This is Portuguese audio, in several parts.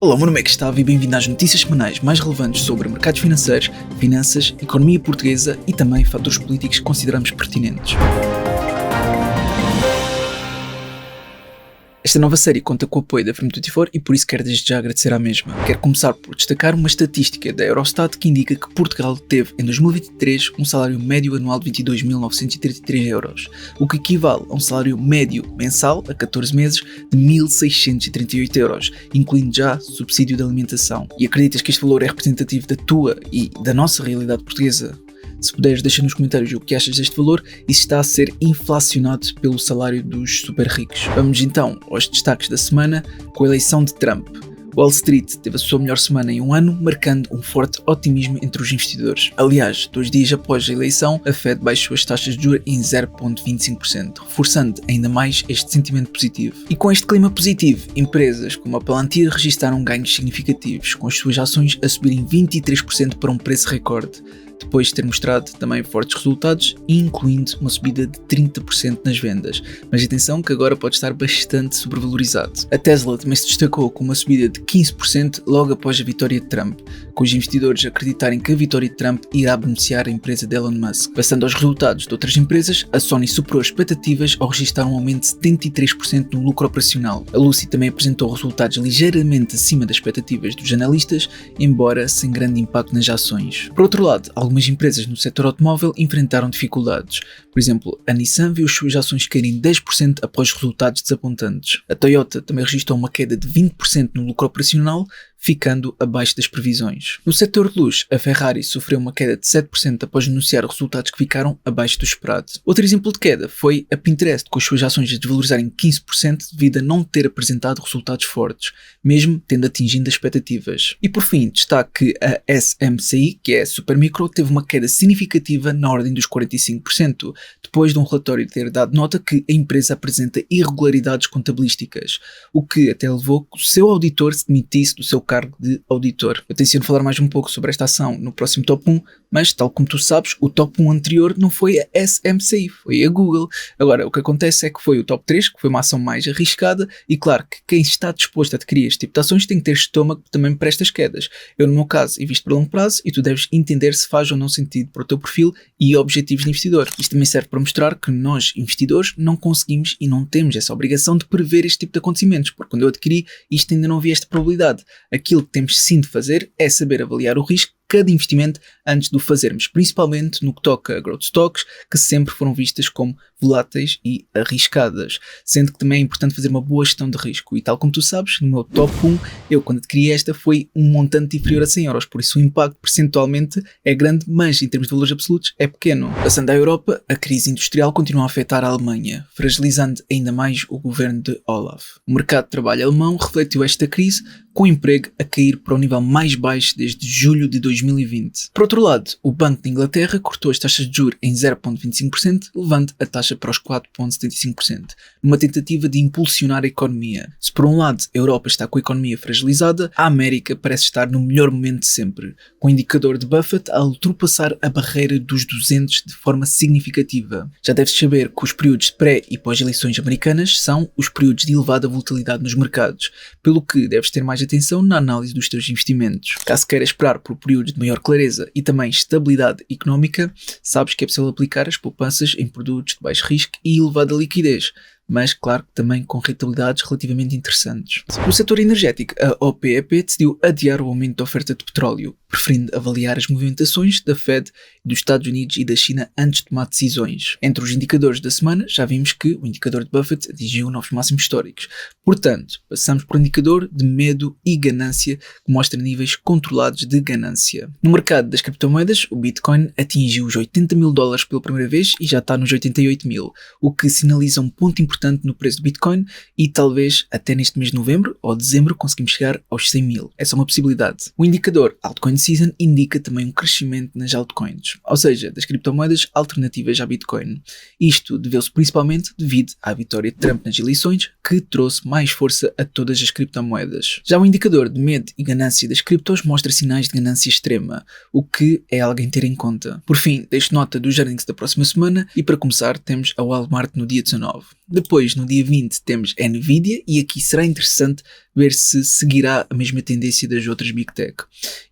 Olá, meu nome é Gustavo e bem-vindo às notícias semanais mais relevantes sobre mercados financeiros, finanças, economia portuguesa e também fatores políticos que consideramos pertinentes. Esta nova série conta com o apoio da Frame24 e por isso quero desde já agradecer à mesma. Quero começar por destacar uma estatística da Eurostat que indica que Portugal teve em 2023 um salário médio anual de 22.933 euros, o que equivale a um salário médio mensal a 14 meses de 1.638 euros, incluindo já subsídio de alimentação. E acreditas que este valor é representativo da tua e da nossa realidade portuguesa? Se puderes, deixa nos comentários o que achas deste valor e se está a ser inflacionado pelo salário dos super ricos. Vamos então aos destaques da semana com a eleição de Trump. Wall Street teve a sua melhor semana em um ano, marcando um forte otimismo entre os investidores. Aliás, 2 dias após a eleição, a Fed baixou as taxas de juros em 0,25%, reforçando ainda mais este sentimento positivo. E com este clima positivo, empresas como a Palantir registraram ganhos significativos, com as suas ações a subirem 23% para um preço recorde, depois de ter mostrado também fortes resultados, incluindo uma subida de 30% nas vendas. Mas atenção que agora pode estar bastante sobrevalorizado. A Tesla também se destacou com uma subida de 15% logo após a vitória de Trump, com os investidores acreditarem que a vitória de Trump irá beneficiar a empresa de Elon Musk. Passando aos resultados de outras empresas, a Sony superou as expectativas ao registrar um aumento de 73% no lucro operacional. A Lucy também apresentou resultados ligeiramente acima das expectativas dos analistas, embora sem grande impacto nas ações. Por outro lado, algumas empresas no setor automóvel enfrentaram dificuldades. Por exemplo, a Nissan viu as suas ações caírem 10% após resultados desapontantes. A Toyota também registrou uma queda de 20% no lucro operacional, ficando abaixo das previsões. No setor de luz, a Ferrari sofreu uma queda de 7% após anunciar resultados que ficaram abaixo do esperado. Outro exemplo de queda foi a Pinterest, com as suas ações a desvalorizarem 15% devido a não ter apresentado resultados fortes, mesmo tendo atingido as expectativas. E por fim, destaque que a SMCI, que é a Supermicro, teve uma queda significativa na ordem dos 45%, depois de um relatório ter dado nota que a empresa apresenta irregularidades contabilísticas, o que até levou que o seu auditor se demitisse do seu cargo de auditor. Eu tenciono falar mais um pouco sobre esta ação no próximo Top 1, mas tal como tu sabes, o Top 1 anterior não foi a SMCI, foi a Google. Agora, o que acontece é que foi o Top 3, que foi uma ação mais arriscada, e claro que quem está disposto a adquirir este tipo de ações tem que ter estômago também para estas quedas. Eu, no meu caso, invisto por longo prazo e tu deves entender se faz ou não sentido para o teu perfil e objetivos de investidor. Isto também serve para mostrar que nós, investidores, não conseguimos e não temos essa obrigação de prever este tipo de acontecimentos, porque quando eu adquiri, isto ainda não havia esta probabilidade. Aquilo que temos sim de fazer é saber avaliar o risco de cada investimento antes de o fazermos, principalmente no que toca a growth stocks, que sempre foram vistas como voláteis e arriscadas, sendo que também é importante fazer uma boa gestão de risco. E tal como tu sabes, no meu top 1, eu quando adquiri esta foi um montante inferior a 100 euros, por isso o impacto percentualmente é grande, mas em termos de valores absolutos é pequeno. Passando à Europa, a crise industrial continua a afetar a Alemanha, fragilizando ainda mais o governo de Olaf. O mercado de trabalho alemão refletiu esta crise, com o emprego a cair para o nível mais baixo desde julho de 2020. Por outro lado, o Banco de Inglaterra cortou as taxas de juros em 0,25%, levando a taxa para os 4,75%, numa tentativa de impulsionar a economia. Se por um lado a Europa está com a economia fragilizada, a América parece estar no melhor momento de sempre, com o indicador de Buffett a ultrapassar a barreira dos 200 de forma significativa. Já deves saber que os períodos de pré e pós-eleições americanas são os períodos de elevada volatilidade nos mercados, pelo que deves ter mais atenção na análise dos teus investimentos. Caso queiras esperar por períodos de maior clareza e também estabilidade económica, sabes que é possível aplicar as poupanças em produtos de baixo risco e elevada liquidez, mas claro que também com rentabilidades relativamente interessantes. No setor energético, a OPEP decidiu adiar o aumento da oferta de petróleo, preferindo avaliar as movimentações da Fed, dos Estados Unidos e da China antes de tomar decisões. Entre os indicadores da semana, já vimos que o indicador de Buffett atingiu novos máximos históricos. Portanto, passamos para o indicador de medo e ganância, que mostra níveis controlados de ganância. No mercado das criptomoedas, o Bitcoin atingiu os 80 mil dólares pela primeira vez e já está nos 88 mil, o que sinaliza um ponto importante no preço do Bitcoin e talvez até neste mês de novembro ou dezembro conseguimos chegar aos 100 mil. Essa é uma possibilidade. O indicador Altcoin Season indica também um crescimento nas altcoins, ou seja, das criptomoedas alternativas à Bitcoin. Isto deveu-se principalmente devido à vitória de Trump nas eleições, que trouxe mais força a todas as criptomoedas. Já o indicador de medo e ganância das criptos mostra sinais de ganância extrema, o que é algo a ter em conta. Por fim, deixo nota dos earnings da próxima semana e para começar temos a Walmart no dia 19. Depois, no dia 20, temos a Nvidia, e aqui será interessante ver se seguirá a mesma tendência das outras Big Tech.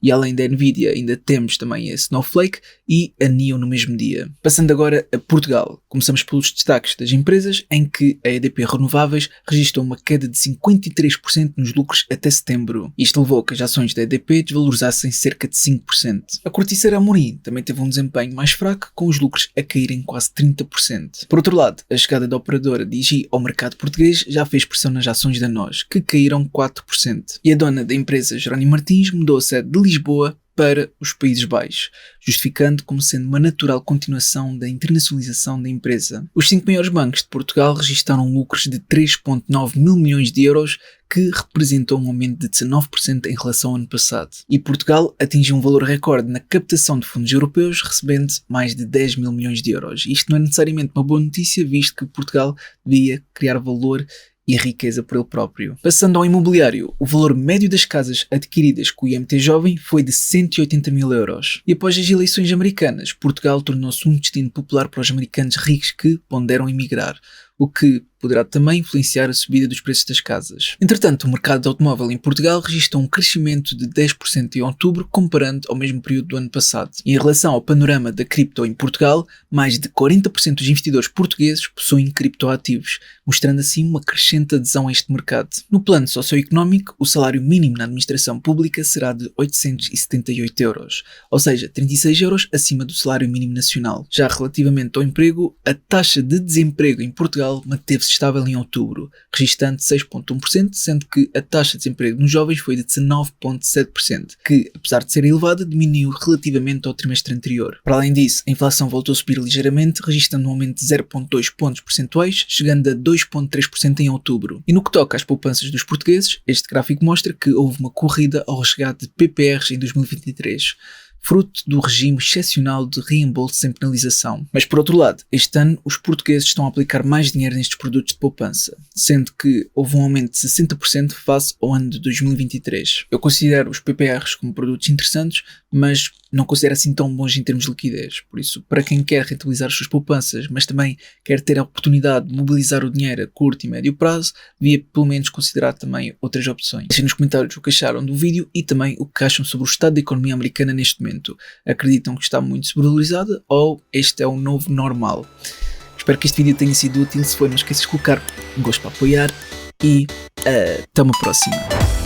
E além da Nvidia, ainda temos também a Snowflake e a NIO no mesmo dia. Passando agora a Portugal, começamos pelos destaques das empresas, em que a EDP Renováveis registrou uma queda de 53% nos lucros até setembro. Isto levou a que as ações da EDP desvalorizassem cerca de 5%. A Corticeira Amorim também teve um desempenho mais fraco, com os lucros a caírem quase 30%. Por outro lado, a chegada da operadora Digi ao mercado português já fez pressão nas ações da NOS, que caíram 4%. E a dona da empresa, Jerónimo Martins, mudou a sede de Lisboa para os Países Baixos, justificando como sendo uma natural continuação da internacionalização da empresa. Os 5 maiores bancos de Portugal registraram lucros de 3,9 mil milhões de euros, que representou um aumento de 19% em relação ao ano passado. E Portugal atingiu um valor recorde na captação de fundos europeus, recebendo mais de 10 mil milhões de euros. Isto não é necessariamente uma boa notícia, visto que Portugal devia criar valor e riqueza por ele próprio. Passando ao imobiliário, o valor médio das casas adquiridas com o IMT Jovem foi de 180 mil euros. E após as eleições americanas, Portugal tornou-se um destino popular para os americanos ricos que ponderam emigrar, o que poderá também influenciar a subida dos preços das casas. Entretanto, o mercado de automóvel em Portugal registrou um crescimento de 10% em outubro, comparando ao mesmo período do ano passado. E em relação ao panorama da cripto em Portugal, mais de 40% dos investidores portugueses possuem criptoativos, mostrando assim uma crescente adesão a este mercado. No plano socioeconómico, o salário mínimo na administração pública será de 878 euros, ou seja, 36 euros acima do salário mínimo nacional. Já relativamente ao emprego, a taxa de desemprego em Portugal manteve-se estável em outubro, registrando 6,1%, sendo que a taxa de desemprego nos jovens foi de 19,7%, que, apesar de ser elevada, diminuiu relativamente ao trimestre anterior. Para além disso, a inflação voltou a subir ligeiramente, registrando um aumento de 0,2 pontos percentuais, chegando a 2,3% em outubro. E no que toca às poupanças dos portugueses, este gráfico mostra que houve uma corrida ao resgate de PPRs em 2023, fruto do regime excepcional de reembolso sem penalização. Mas por outro lado, este ano os portugueses estão a aplicar mais dinheiro nestes produtos de poupança, sendo que houve um aumento de 60% face ao ano de 2023. Eu considero os PPRs como produtos interessantes, mas não considero assim tão bons em termos de liquidez. Por isso, para quem quer rentabilizar as suas poupanças, mas também quer ter a oportunidade de mobilizar o dinheiro a curto e médio prazo, devia pelo menos considerar também outras opções. Deixem nos comentários o que acharam do vídeo e também o que acham sobre o estado da economia americana neste momento. Acreditam que está muito sobrevalorizada ou este é o novo normal? Espero que este vídeo tenha sido útil. Se foi, não esqueças de colocar um gosto para apoiar e até uma próxima.